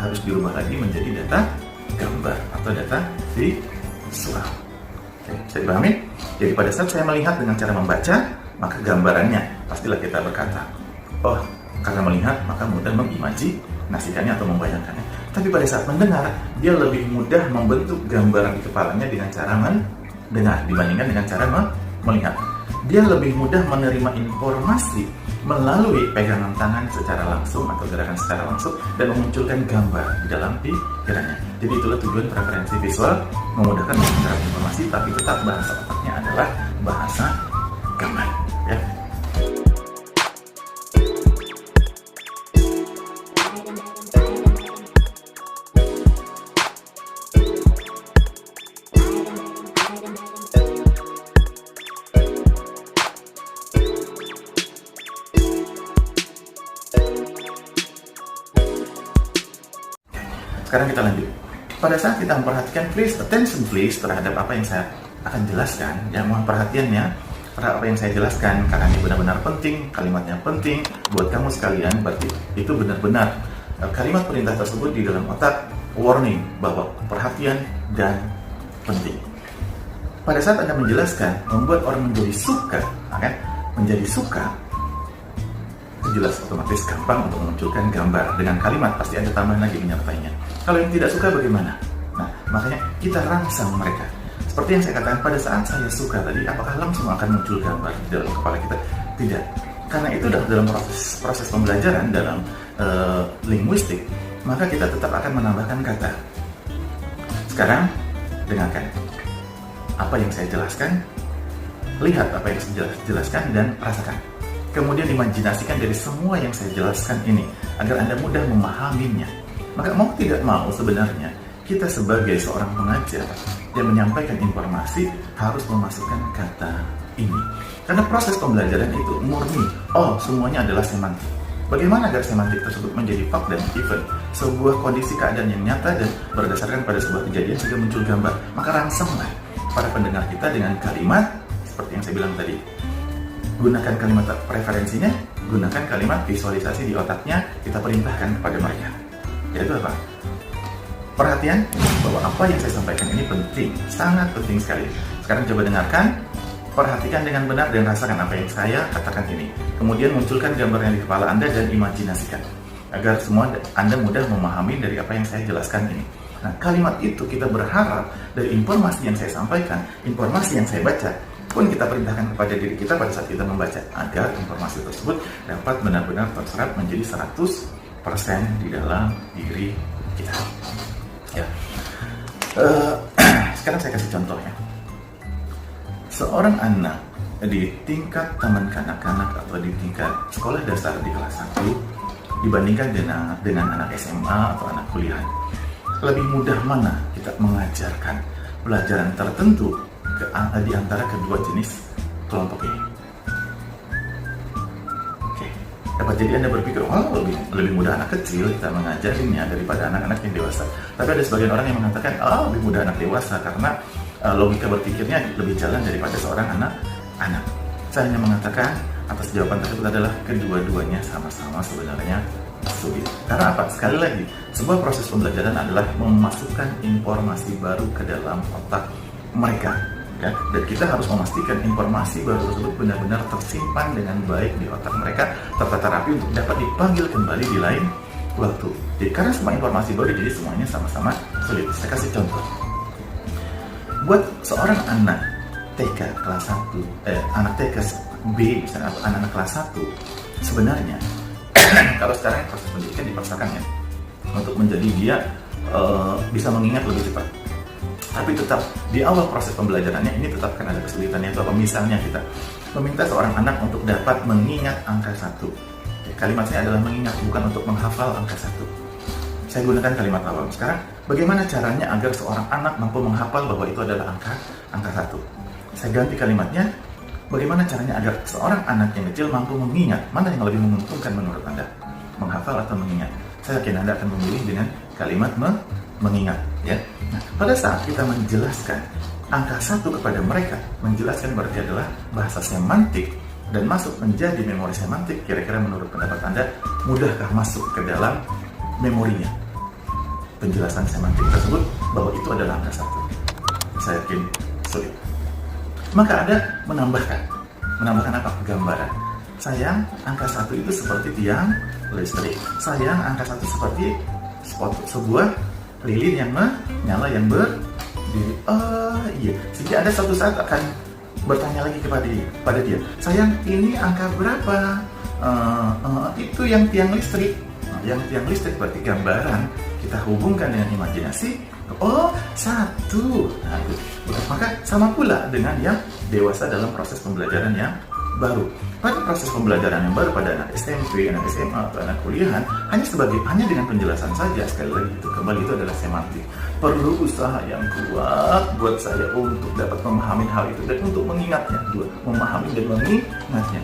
harus dirubah lagi menjadi data gambar atau data visual. Oke, bisa dipahami? Jadi pada saat saya melihat dengan cara membaca, maka gambarannya pastilah kita berkata, oh, karena melihat maka mudah mengimajinasikannya atau membayangkannya. Tapi pada saat mendengar, dia lebih mudah membentuk gambaran di kepalanya dengan cara mendengar dibandingkan dengan cara melihat. Dia lebih mudah menerima informasi melalui pegangan tangan secara langsung atau gerakan secara langsung dan memunculkan gambar di dalam pikirannya. Jadi itulah tujuan preferensi visual, memudahkan mencerna informasi, tapi tetap bahasa otaknya adalah bahasa gambar. Ya. Sekarang kita lanjut. Pada saat kita memperhatikan, please attention please terhadap apa yang saya akan jelaskan, ya, mohon perhatiannya terhadap apa yang saya jelaskan karena ini benar-benar penting, kalimatnya penting buat kamu sekalian. Berarti itu benar-benar kalimat perintah tersebut di dalam otak warning bahwa perhatian dan penting. Pada saat Anda menjelaskan, membuat orang menjadi suka, kan? Menjadi suka, jelas otomatis gampang untuk memunculkan gambar dengan kalimat, pasti ada tambahan lagi menyertainya. Kalau yang tidak suka bagaimana? Nah, makanya kita rangsang mereka. Seperti yang saya katakan, pada saat saya suka tadi, apakah langsung akan muncul gambar di dalam kepala kita? Tidak. Karena itu dalam proses pembelajaran dalam linguistik, maka kita tetap akan menambahkan kata. Sekarang, dengarkan apa yang saya jelaskan, lihat apa yang saya jelaskan, dan rasakan. Kemudian imajinasikan dari semua yang saya jelaskan ini agar Anda mudah memahaminya. Maka mau tidak mau sebenarnya kita sebagai seorang pengajar yang menyampaikan informasi harus memasukkan kata ini. Karena proses pembelajaran itu murni, semuanya adalah semantik. Bagaimana agar semantik tersebut menjadi fact dan event, sebuah kondisi keadaan yang nyata dan berdasarkan pada sebuah kejadian sehingga muncul gambar. Maka rangsanglah para pendengar kita dengan kalimat seperti yang saya bilang tadi. Gunakan kalimat preferensinya, gunakan kalimat visualisasi di otaknya, kita perintahkan kepada mereka. Yaitu apa? Perhatian bahwa apa yang saya sampaikan ini penting, sangat penting sekali. Sekarang coba dengarkan, perhatikan dengan benar dan rasakan apa yang saya katakan ini. Kemudian munculkan gambarnya di kepala Anda dan imajinasikan agar semua Anda mudah memahami dari apa yang saya jelaskan ini. Nah, kalimat itu kita berharap dari informasi yang saya sampaikan, informasi yang saya baca, pun kita perintahkan kepada diri kita pada saat kita membaca agar informasi tersebut dapat benar-benar terserap menjadi 100% di dalam diri kita. Ya. Sekarang saya kasih contohnya. Seorang anak di tingkat taman kanak-kanak atau di tingkat sekolah dasar di kelas 1 dibandingkan dengan anak SMA atau anak kuliah, lebih mudah mana kita mengajarkan pelajaran tertentu di antara kedua jenis kelompok ini? Oke, dapat jadi Anda berpikir, lebih mudah anak kecil kita mengajarinya daripada anak-anak yang dewasa. Tapi ada sebagian orang yang mengatakan, lebih mudah anak dewasa karena logika berpikirnya lebih jalan daripada seorang anak. Saya hanya mengatakan atas jawaban tersebut adalah kedua-duanya sama-sama sebenarnya sulit. Karena apa? Sekali lagi, sebuah proses pembelajaran adalah memasukkan informasi baru ke dalam otak mereka. Ya, dan kita harus memastikan informasi baru tersebut benar-benar tersimpan dengan baik di otak mereka, tertata rapi untuk dapat dipanggil kembali di lain waktu. Jadi karena semua informasi baru, jadi semuanya sama-sama sulit. Saya kasih contoh. Buat seorang anak TK kelas 1, anak TK B misalnya, atau anak kelas 1, sebenarnya kalau sekarang proses pendidikan dipaksakan ya untuk menjadi dia bisa mengingat lebih cepat. Tapi tetap di awal proses pembelajarannya ini tetap akan ada kesulitan, yaitu apa? Misalnya kita meminta seorang anak untuk dapat mengingat angka 1. Kalimat saya adalah mengingat, bukan untuk menghafal angka 1. Saya gunakan kalimat awam. Sekarang, bagaimana caranya agar seorang anak mampu menghafal bahwa itu adalah angka 1? Saya ganti kalimatnya, bagaimana caranya agar seorang anak yang kecil mampu mengingat? Mana yang lebih menguntungkan menurut Anda? Menghafal atau mengingat? Saya yakin Anda akan memilih dengan kalimat mengingat, ya. Nah, pada saat kita menjelaskan angka 1 kepada mereka, menjelaskan berarti adalah bahasa semantik dan masuk menjadi memori semantik. Kira-kira menurut pendapat Anda, mudahkah masuk ke dalam memorinya? penjelasan semantik tersebut bahwa itu adalah angka 1? Saya yakin sulit. Maka ada menambahkan apa? Gambaran. Sayang, angka 1 itu seperti tiang listrik. Sayang, angka 1 seperti sebuah lilin yang menyala yang berdiri. Oh iya, sehingga ada suatu saat akan bertanya lagi kepada dia, sayang, ini angka berapa? Itu yang tiang listrik. Yang tiang listrik berarti gambaran. Kita hubungkan dengan imajinasi. Oh, 1. Nah, itu. Maka sama pula dengan yang dewasa dalam proses pembelajaran yang baru. Pada proses pembelajaran yang baru pada anak SMP, anak SMA, atau anak kuliahan, hanya dengan penjelasan saja. Sekali lagi itu adalah semantik. Perlu usaha yang kuat buat saya untuk dapat memahami hal itu dan untuk mengingatnya, memahami dan mengingatnya.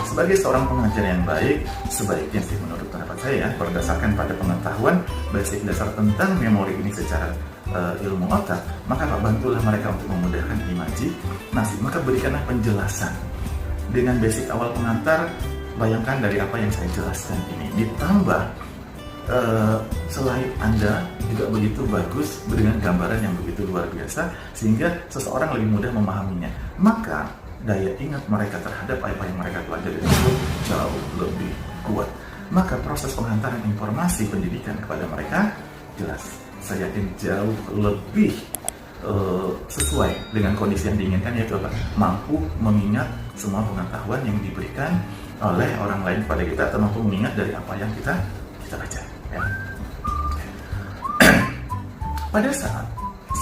Sebagai seorang pengajar yang baik, sebaiknya sih menurut pendapat saya, berdasarkan pada pengetahuan basic dasar tentang memori ini secara ilmu otak, maka bantulah mereka untuk memudahkan imajinasi. Maka berikanlah penjelasan dengan basic awal pengantar. Bayangkan dari apa yang saya jelaskan ini, ditambah slide Anda juga begitu bagus dengan gambaran yang begitu luar biasa, sehingga seseorang lebih mudah memahaminya. Maka daya ingat mereka terhadap apa yang mereka pelajari itu jauh lebih kuat. Maka proses penghantaran informasi pendidikan kepada mereka jelas, saya yakin jauh lebih sesuai dengan kondisi yang diinginkan, yaitu apa? Mampu mengingat semua pengetahuan yang diberikan oleh orang lain kepada kita, atau mampu mengingat dari apa yang kita baca. Ya. Pada saat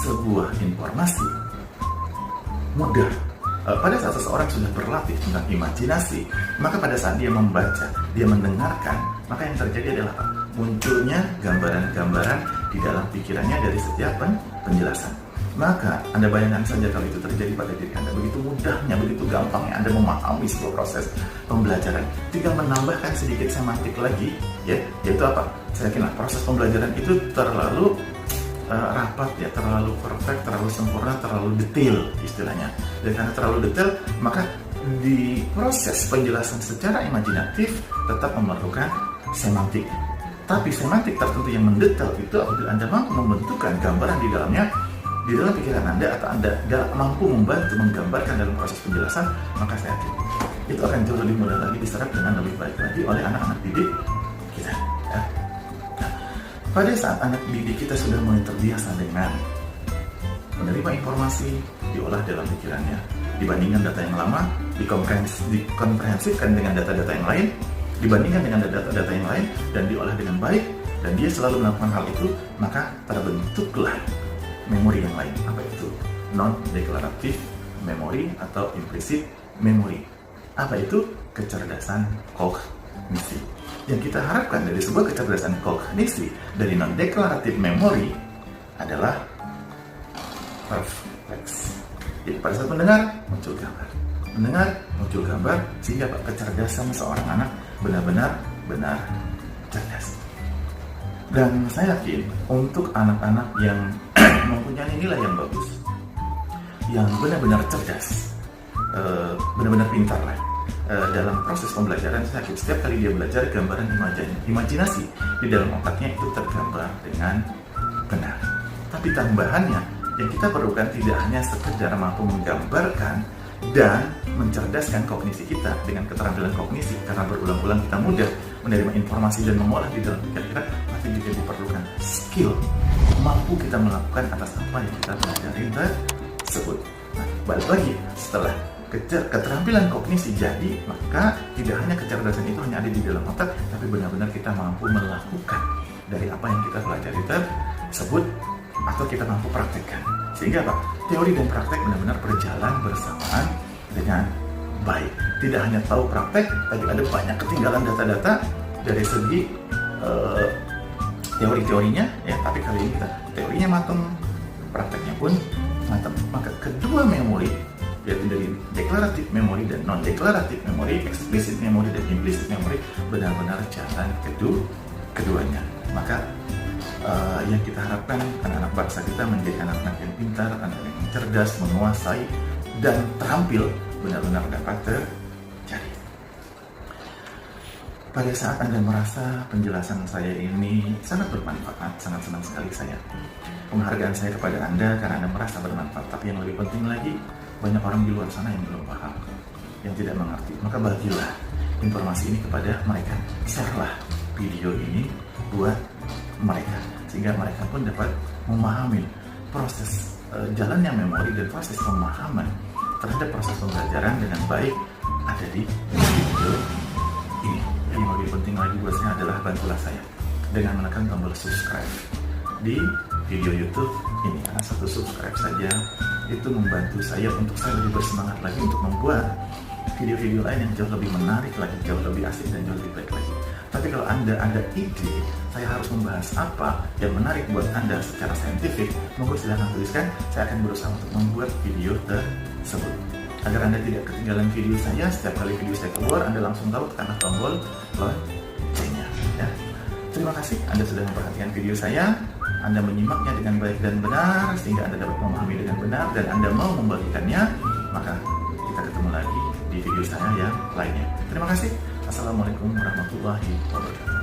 sebuah informasi mudah, pada saat seseorang sudah berlatih tentang imajinasi, maka pada saat dia membaca, dia mendengarkan, maka yang terjadi adalah munculnya gambaran-gambaran di dalam pikirannya dari setiap penjelasan. Maka Anda bayangkan saja kalau itu terjadi pada diri Anda, begitu mudahnya, begitu gampangnya Anda memahami sebuah proses pembelajaran. Tinggal menambahkan sedikit semantik lagi, ya, yaitu apa? Saya yakinlah proses pembelajaran itu terlalu rapat, ya, terlalu perfect, terlalu sempurna, terlalu detail istilahnya. Dan karena terlalu detail, maka di proses penjelasan secara imajinatif tetap memerlukan semantik. Tapi semantik tertentu yang mendetail itu apabila Anda mampu membentukkan gambaran di dalamnya, di dalam pikiran Anda, atau Anda mampu membantu menggambarkan dalam proses penjelasan, maka saya yakin itu akan jauh lebih mudah lagi diserap dengan lebih baik lagi oleh anak-anak didik kita. Ya. Nah, pada saat anak didik kita sudah mulai terbiasa dengan menerima informasi, diolah dalam pikirannya, dibandingkan data yang lama, dikomprehensifkan dengan data-data yang lain, dibandingkan dengan data-data yang lain, dan diolah dengan baik, dan dia selalu melakukan hal itu, maka terbentuklah memori yang lain. Apa itu? Non-deklaratif memori atau implicit memory. Apa itu? Kecerdasan kognisi. Yang kita harapkan dari sebuah kecerdasan kognisi dari non-deklaratif memory adalah refleks. Jadi pada saat mendengar, muncul gambar, sehingga kecerdasan seorang anak benar-benar cerdas. Dan saya yakin untuk anak-anak yang mempunyai nilai yang bagus, yang benar-benar cerdas, benar-benar pintar lah, dalam proses pembelajaran, saya yakin setiap kali dia belajar, gambaran imajinasi di dalam otaknya itu tergambar dengan benar. Tapi tambahannya, yang kita perlukan tidak hanya sekedar mampu menggambarkan dan mencerdaskan kognisi kita dengan keterampilan kognisi, karena berulang-ulang kita mudah menerima informasi dan mengolah di dalam pikiran kita, tapi juga diperlukan skill, mampu kita melakukan atas apa yang kita pelajari tersebut. Nah, balik lagi, setelah keterampilan kognisi jadi, maka tidak hanya kecerdasan itu hanya ada di dalam otak, tapi benar-benar kita mampu melakukan dari apa yang kita pelajari tersebut, atau kita mampu praktekkan. Sehingga apa? Teori dan praktek benar-benar berjalan bersamaan dengan baik. Tidak hanya tahu praktek, tapi ada banyak ketinggalan data-data dari segi teori-teorinya, ya. Tapi kali ini kita teorinya matang, prakteknya pun matang. Maka kedua memori, yaitu dari deklaratif memori dan non-deklaratif memori, explicit memori dan implicit memori, benar-benar jalan keduanya. Maka yang kita harapkan anak-anak bangsa kita menjadi anak-anak yang pintar, anak-anak yang cerdas, menguasai, dan terampil benar-benar dapat terjadi. pada saat Anda merasa penjelasan saya ini sangat bermanfaat, sangat senang sekali saya. Penghargaan saya kepada Anda karena Anda merasa bermanfaat. Tapi yang lebih penting lagi, banyak orang di luar sana yang belum paham, yang tidak mengerti. Maka bagilah informasi ini kepada mereka. Share-lah video ini buat mereka, sehingga mereka pun dapat memahami proses jalannya memori dan proses pemahaman terhadap proses pembelajaran dengan baik ada di video ini. Yang lebih penting lagi buat saya adalah bantulah saya dengan menekan tombol subscribe di video YouTube ini. Karena satu subscribe saja itu membantu saya untuk saya lebih bersemangat lagi untuk membuat video-video lain yang jauh lebih menarik lagi, jauh lebih asik dan jauh lebih baik lagi. Tapi kalau Anda ada ide, saya harus membahas apa yang menarik buat Anda secara saintifik, monggo silahkan tuliskan. Saya akan berusaha untuk membuat video tersebut. Agar Anda tidak ketinggalan video saya, setiap kali video saya keluar, Anda langsung tahu tekan tombol loncengnya. Ya. Terima kasih Anda sudah memperhatikan video saya. Anda menyimaknya dengan baik dan benar, sehingga Anda dapat memahami dengan benar, dan Anda mau membagikannya, maka kita ketemu lagi di video saya yang lainnya. Terima kasih. Assalamualaikum warahmatullahi wabarakatuh.